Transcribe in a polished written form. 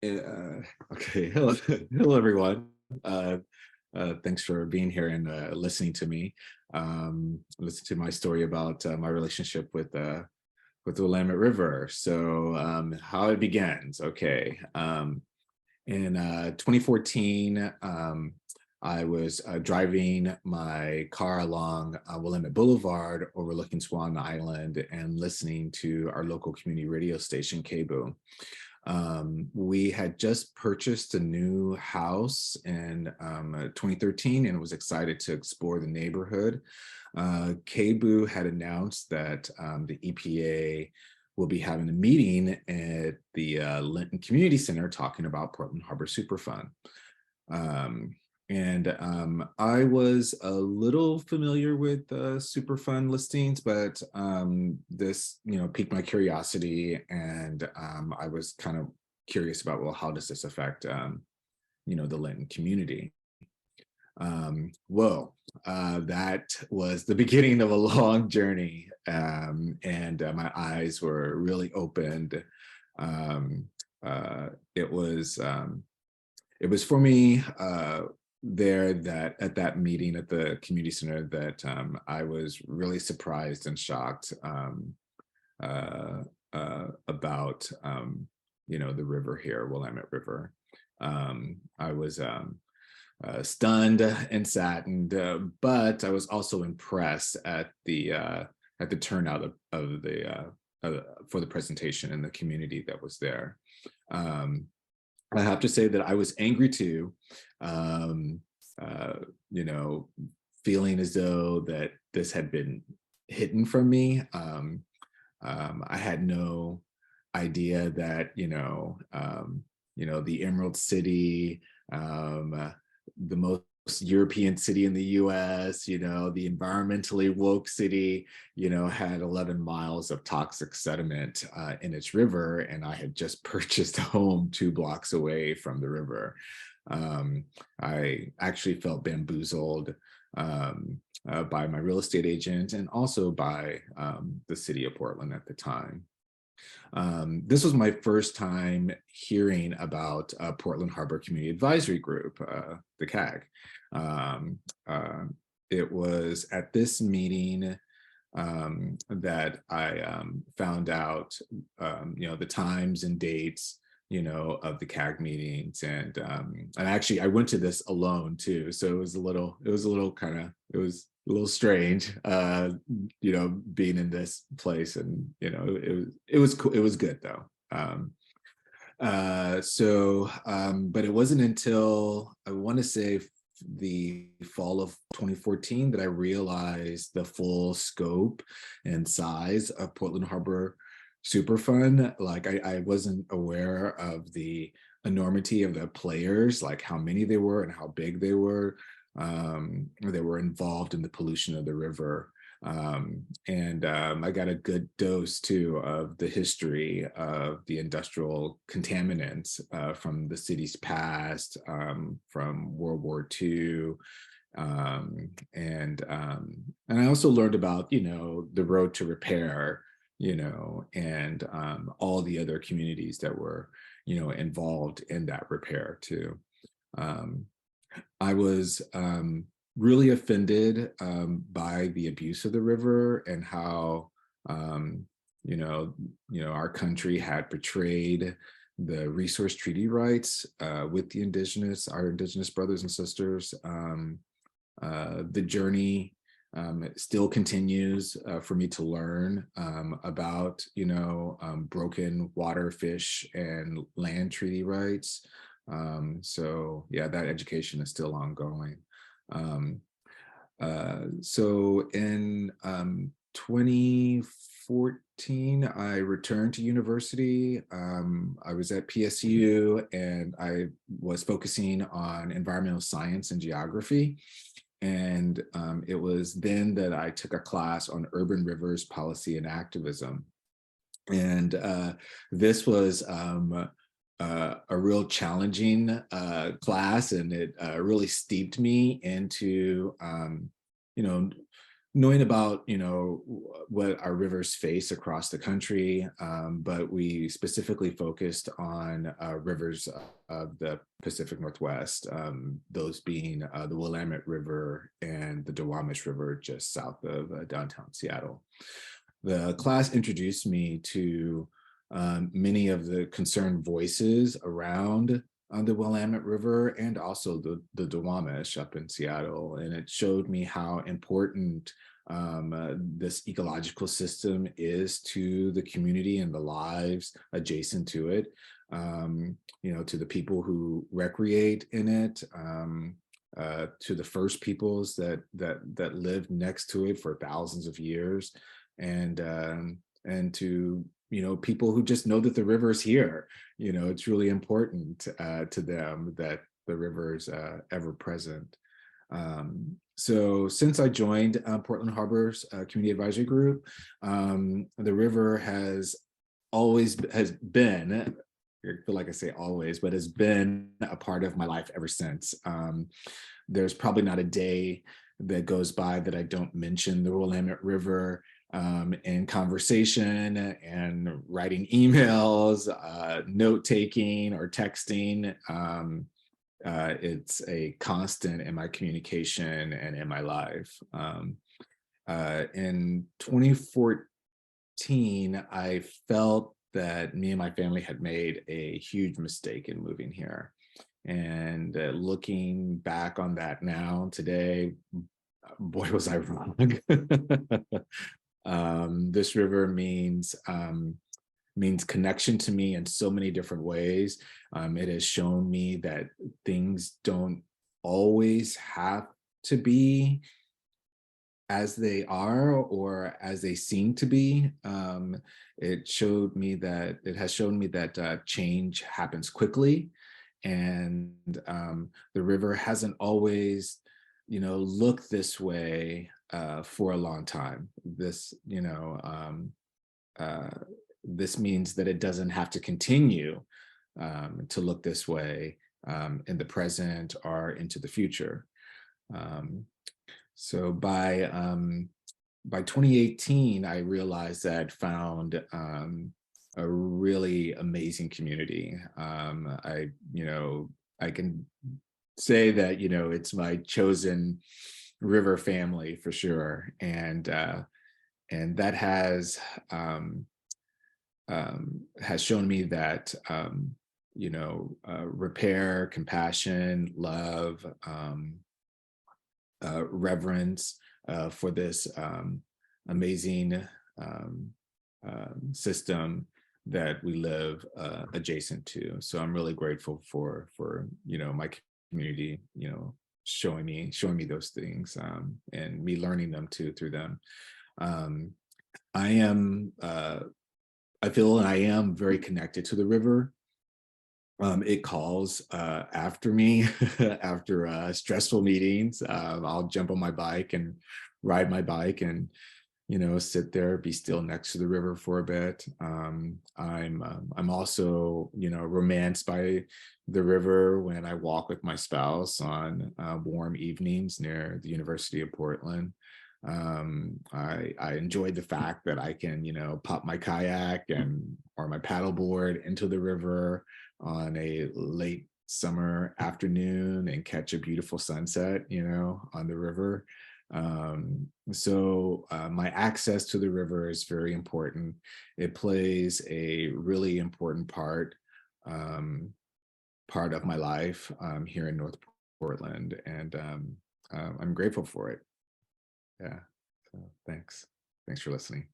Okay, hello, hello everyone. Thanks for being here and listening to me. Listen to my story about my relationship with the Willamette River. So how it begins. Okay, in 2014, I was driving my car along Willamette Boulevard, overlooking Swan Island, and listening to our local community radio station, KBOO. We had just purchased a new house in 2013 and was excited to explore the neighborhood. KBOO had announced that the EPA will be having a meeting at the Linton Community Center talking about Portland Harbor Superfund. I was a little familiar with Superfund listings, but this, piqued my curiosity, and I was kind of curious about, well, how does this affect, the Linton community? That was the beginning of a long journey, and my eyes were really opened. Um, it was for me there that at that meeting at the community center that I was really surprised and shocked uh, about the river here, Willamette River. I was stunned and saddened, but I was also impressed at the turnout of the for the presentation and the community that was there. I have to say that I was angry too, um, uh, you know, feeling as though that this had been hidden from me. I had no idea that, the Emerald City, the most European city in the US, the environmentally woke city, had 11 miles of toxic sediment in its river. And I had just purchased a home 2 blocks away from the river. I actually felt bamboozled by my real estate agent and also by the city of Portland at the time. This was my first time hearing about Portland Harbor Community Advisory Group, the CAG. Um, uh, it was at this meeting that I found out, the times and dates, of the CAG meetings, and actually I went to this alone too, so it was a little a little strange, being in this place, and it was cool. It was good though. But it wasn't until I want to say the fall of 2014 that I realized the full scope and size of Portland Harbor Superfund. Like I wasn't aware of the enormity of the players, like how many they were and how big they were. They were involved in the pollution of the river. I got a good dose too of the history of the industrial contaminants from the city's past, from World War II. And I also learned about, the road to repair, and all the other communities that were, involved in that repair too. Um, I was really offended by the abuse of the river and how um, our country had portrayed the resource treaty rights with our indigenous brothers and sisters. The journey still continues for me to learn about broken water, fish, and land treaty rights. So yeah, that education is still ongoing. Um, so in 2014, I returned to university. I was at PSU and I was focusing on environmental science and geography. And it was then that I took a class on urban rivers policy and activism. And this was a real challenging class, and it really steeped me into, you know, knowing about what our rivers face across the country, but we specifically focused on rivers of the Pacific Northwest, those being the Willamette River and the Duwamish River just south of downtown Seattle. The class introduced me to many of the concerned voices around the Willamette River and also the Duwamish up in Seattle. And it showed me how important this ecological system is to the community and the lives adjacent to it, to the people who recreate in it, to the first peoples that lived next to it for thousands of years, and to people who just know that the river is here. It's really important to them that the river is ever present. So since I joined Portland Harbor's Community Advisory Group, the river has been, I feel like I say always, but has been a part of my life ever since. There's probably not a day that goes by that I don't mention the Willamette River in conversation and writing emails, note taking, or texting. It's a constant in my communication and in my life. In 2014, I felt that me and my family had made a huge mistake in moving here. And looking back on that now, today, boy, was I wrong. This river means connection to me in so many different ways. It has shown me that things don't always have to be as they are or as they seem to be. It has shown me that change happens quickly, and the river hasn't always, looked this way for a long time. This means that it doesn't have to continue to look this way in the present or into the future. So by 2018, I realized that I'd found a really amazing community. I can say that it's my chosen river family for sure, and that has shown me that repair, compassion, love, reverence for this amazing system that we live adjacent to. So I'm really grateful for my community, showing me those things, and me learning them too through them. I feel I am very connected to the river. It calls after me after stressful meetings. I'll jump on my bike and ride my bike and sit there, be still next to the river for a bit. I'm also romanced by the river when I walk with my spouse on warm evenings near the University of Portland. I enjoyed the fact that I can pop my kayak or my paddleboard into the river on a late summer afternoon and catch a beautiful sunset on the river. So my access to the river is very important. It plays a really important part of my life here in North Portland, and I'm grateful for it. Yeah. So thanks. Thanks for listening.